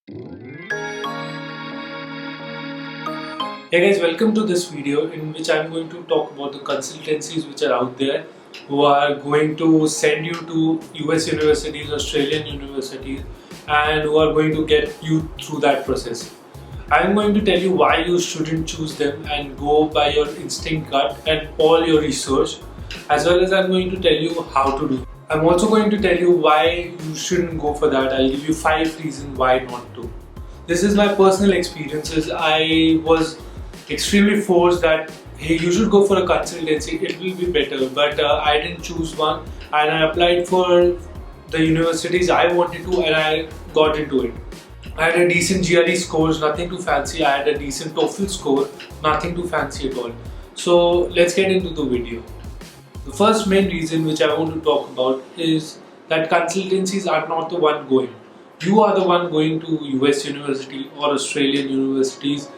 Hey guys, welcome to this video in which I'm going to talk about the consultancies which are out there who are going to send you to US universities, Australian universities, and who are going to get you through that process. I'm going to tell you why you shouldn't choose them and go by your instinct gut and all your research, as well as I'm going to tell you how to do it. I'm also going to tell you why you shouldn't go for that. I'll give you 5 reasons why not to. This is my personal experiences. I was extremely forced that hey, you should go for a consultancy, it will be better, but I didn't choose one and I applied for the universities I wanted to and I got into it. I had a decent GRE scores, nothing too fancy. I had a decent TOEFL score, nothing too fancy at all. So let's get into the video. The first main reason which I want to talk about is that consultancies are not the one going. You are the one going to US university or Australian universities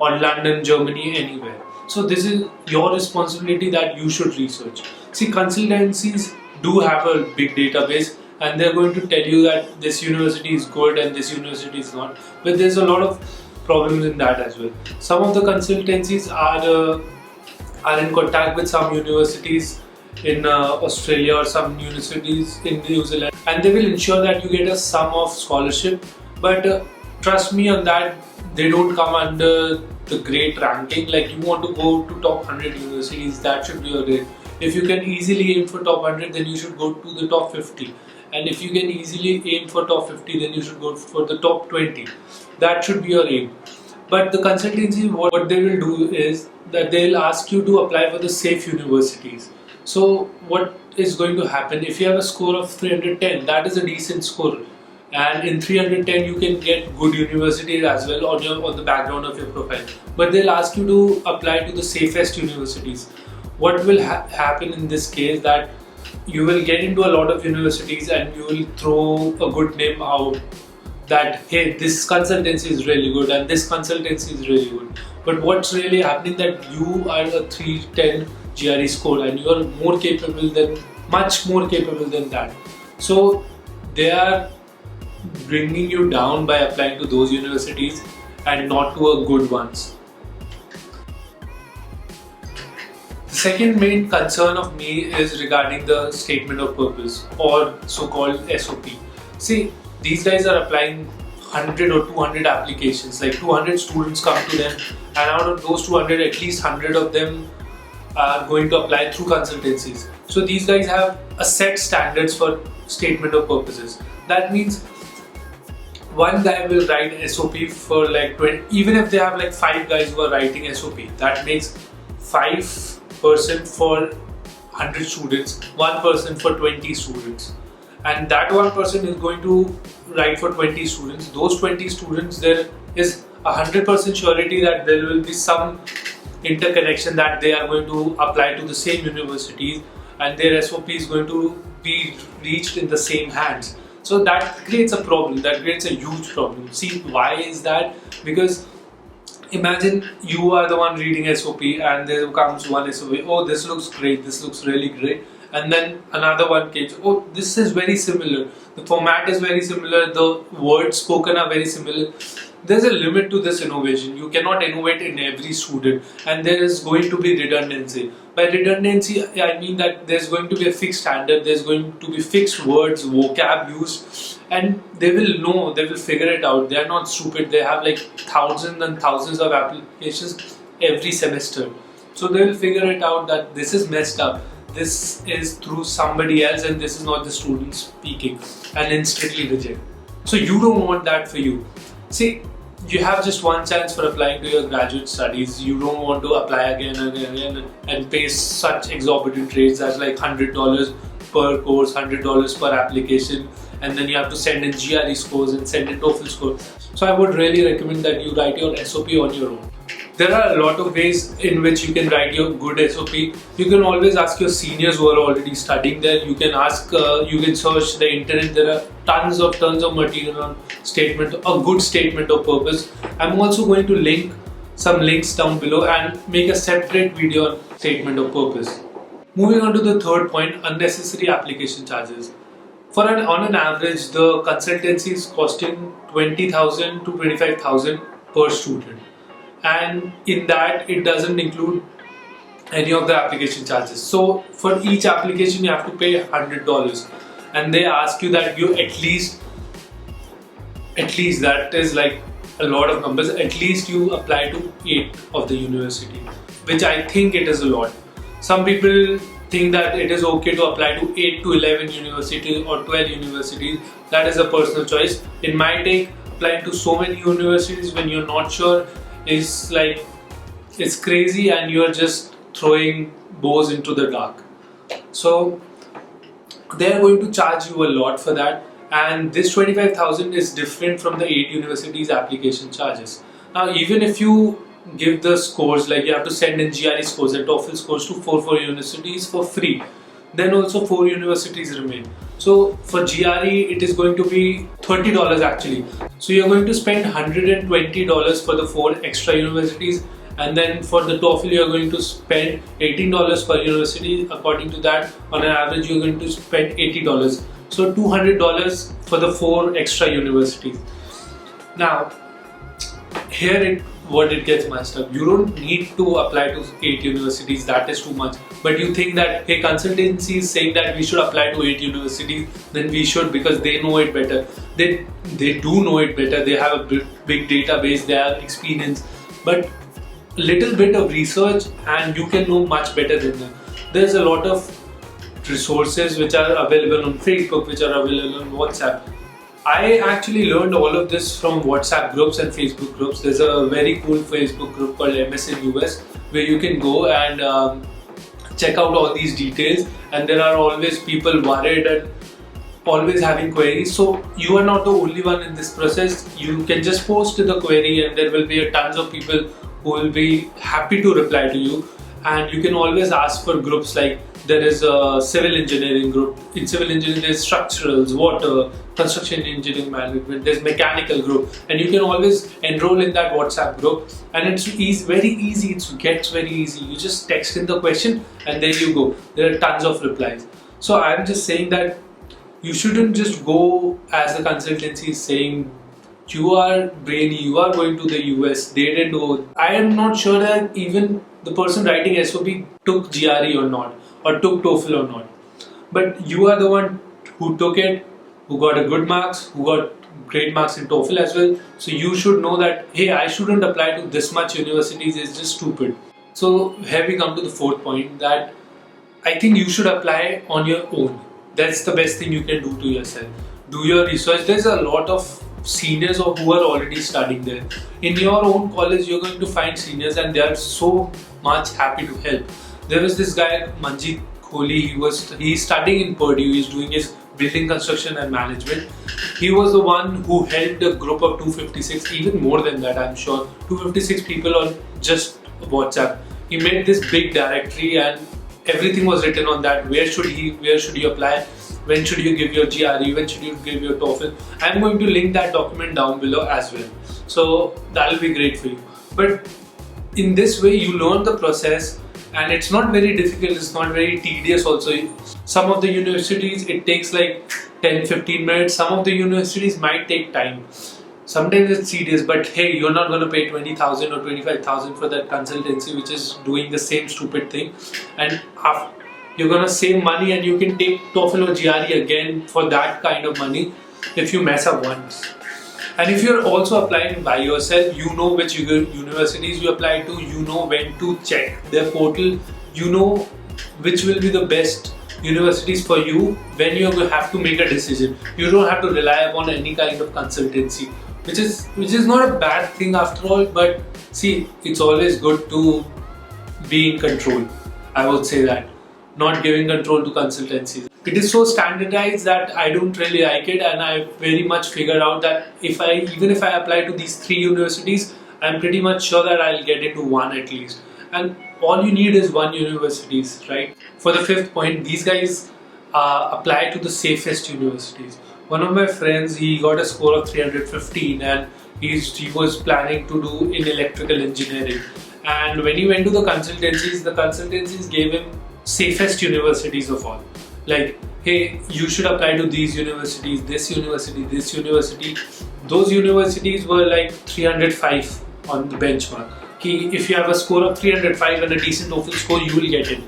or London, Germany, anywhere. So this is your responsibility that you should research. See, consultancies do have a big database and they're going to tell you that this university is good and this university is not. But there's a lot of problems in that as well. Some of the consultancies are in contact with some universities in Australia or some universities in New Zealand, and they will ensure that you get a sum of scholarship, but trust me on that, they don't come under the great ranking. Like, you want to go to top 100 universities, that should be your rate. If you can easily aim for top 100, then you should go to the top 50, and if you can easily aim for top 50, then you should go for the top 20. That should be your aim. But the consultancy, what they will do is that they'll ask you to apply for the safe universities. So what is going to happen if you have a score of 310? That is a decent score, and in 310 you can get good universities as well on the background of your profile. But they'll ask you to apply to the safest universities. What will happen in this case, that you will get into a lot of universities and you will throw a good name out that hey, this consultancy is really good and this consultancy is really good. But what's really happening, that you are a 310 GRE score and you are much more capable than that. So they are bringing you down by applying to those universities and not to a good ones. The second main concern of me is regarding the statement of purpose, or so-called SOP. See, these guys are applying 100 or 200 applications, like 200 students come to them, and out of those 200, at least 100 of them are going to apply through consultancies. So these guys have a set standards for statement of purposes. That means one guy will write SOP for like 20, even if they have like 5 guys who are writing SOP, that makes 5% for 100 students, 1% for 20 students. And that 1% is going to write for 20 students. Those 20 students, there is 100% surety that there will be some interconnection, that they are going to apply to the same universities and their SOP is going to be reached in the same hands. So that creates a problem, that creates a huge problem. See, why is that? Because imagine you are the one reading SOP and there comes one SOP, oh, this looks great, this looks really great. And then another one came, oh, this is very similar, the format is very similar, the words spoken are very similar. There's a limit to this innovation. You cannot innovate in every student, and there is going to be redundancy. By redundancy, I mean that there's going to be a fixed standard, there's going to be fixed words, vocab used, and they will know, they will figure it out. They are not stupid, they have like thousands and thousands of applications every semester. So they will figure it out that this is messed up, this is through somebody else and this is not the student speaking, and instantly reject. So you don't want that for you. See, you have just one chance for applying to your graduate studies. You don't want to apply again and again and pay such exorbitant rates as like $100 per course, $100 per application, and then you have to send in GRE scores and send in TOEFL scores. So I would really recommend that you write your SOP on your own. There are a lot of ways in which you can write your good SOP. You can always ask your seniors who are already studying there. You can ask, you can search the internet. There are tons of material on a good statement of purpose. I'm also going to link some links down below and make a separate video on statement of purpose. Moving on to the third point, unnecessary application charges. On an average, the consultancy is costing 20,000 to 25,000 per student, and in that it doesn't include any of the application charges. So for each application you have to pay $100, and they ask you that you at least that is like a lot of numbers, at least you apply to 8 of the university, which I think it is a lot. Some people think that it is okay to apply to 8 to 11 universities or 12 universities. That is a personal choice. In my take, applying to so many universities when you're not sure is like, it's crazy, and you're just throwing bows into the dark. So they're going to charge you a lot for that, and this 25,000 is different from the 8 universities application charges. Now, even if you give the scores, like you have to send in GRE scores and TOEFL scores to 4 universities for free, then also 4 universities remain. So for GRE it is going to be $30 actually. So you're going to spend $120 for the 4 extra universities, and then for the TOEFL you're going to spend $18 per university. According to that, on an average you're going to spend $80. So $200 for the 4 extra universities. Now here what it gets messed up. You don't need to apply to 8 universities, that is too much. But you think that, hey, consultancy is saying that we should apply to 8 universities, then we should, because they know it better. They do know it better. They have a big database, they have experience. But little bit of research and you can know much better than them. There's a lot of resources which are available on Facebook, which are available on WhatsApp. I actually learned all of this from WhatsApp groups and Facebook groups. There's a very cool Facebook group called MSN US where you can go and check out all these details, and there are always people worried and always having queries. So you are not the only one in this process. You can just post the query and there will be a tons of people who will be happy to reply to you. And you can always ask for groups, like there is a civil engineering group. In civil engineering there's structurals, water, construction engineering management, there's mechanical group, and you can always enroll in that WhatsApp group, and it's very easy. It gets very easy. You just text in the question and there you go. There are tons of replies. So I'm just saying that you shouldn't just go as the consultancy is saying, you are brainy, you are going to the US, they didn't go. I am not sure that even the person writing SOP took GRE or not, or took TOEFL or not. But you are the one who took it, who got a good marks, who got great marks in TOEFL as well. So you should know that, hey, I shouldn't apply to this much universities, it's just stupid. So here we come to the 4th point, that I think you should apply on your own. That's the best thing you can do to yourself. Do your research. There's a lot of seniors who are already studying there. In your own college, you're going to find seniors and they are so much happy to help. There was this guy, Manjeet Kohli, he's studying in Purdue, he's doing his building construction and management. He was the one who helped a group of 256, even more than that I'm sure, 256 people on just WhatsApp. He made this big directory and everything was written on that. Where should you apply? When should you give your GRE? When should you give your TOEFL? I'm going to link that document down below as well. So that'll be great for you. But in this way, you learn the process, and it's not very difficult. It's not very tedious also. Some of the universities, it takes like 10-15 minutes. Some of the universities might take time. Sometimes it's tedious, but hey, you're not going to pay 20,000 or 25,000 for that consultancy which is doing the same stupid thing. And you're going to save money, and you can take TOEFL or GRE again for that kind of money if you mess up once. And if you're also applying by yourself, you know which universities you apply to, you know when to check their portal, you know which will be the best universities for you when you have to make a decision. You don't have to rely upon any kind of consultancy, which is not a bad thing after all, but see, it's always good to be in control. I would say that. Not giving control to consultancies. It is so standardized that I don't really like it, and I very much figured out that even if I apply to these 3 universities, I'm pretty much sure that I'll get into one at least. And all you need is 1 university, right? For the 5th point, these guys apply to the safest universities. One of my friends, he got a score of 315 and he was planning to do in electrical engineering. And when he went to the consultancies gave him safest universities of all. Like, hey, you should apply to these universities, this university, this university. Those universities were like 305 on the benchmark. If you have a score of 305 and a decent TOEFL score, you will get in.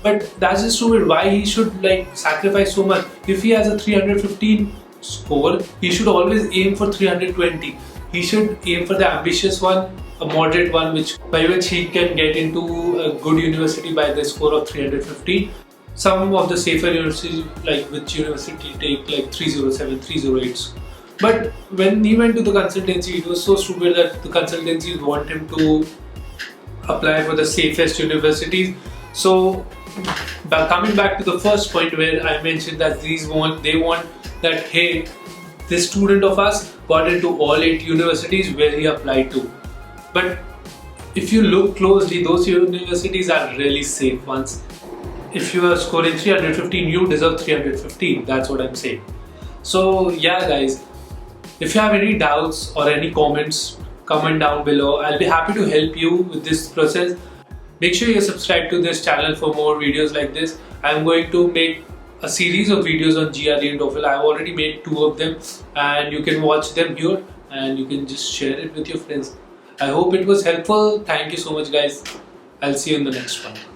But that's just stupid. Why he should like sacrifice so much? If he has a 315 score, he should always aim for 320. He should aim for the ambitious one, a moderate one, by which he can get into a good university by the score of 315. Some of the safer universities, like which university take like 307, 308. But when he went to the consultancy, it was so stupid that the consultancies want him to apply for the safest universities. So, coming back to the first point where I mentioned that they want that, hey, this student of us got into all 8 universities where he applied to. But if you look closely, those universities are really safe ones. If you are scoring 315, you deserve 315. That's what I'm saying. So yeah, guys, if you have any doubts or any comments, comment down below. I'll be happy to help you with this process. Make sure you subscribe to this channel for more videos like this. I'm going to make a series of videos on GRE and TOEFL. I've already made 2 of them, and you can watch them here and you can just share it with your friends. I hope it was helpful. Thank you so much, guys. I'll see you in the next one.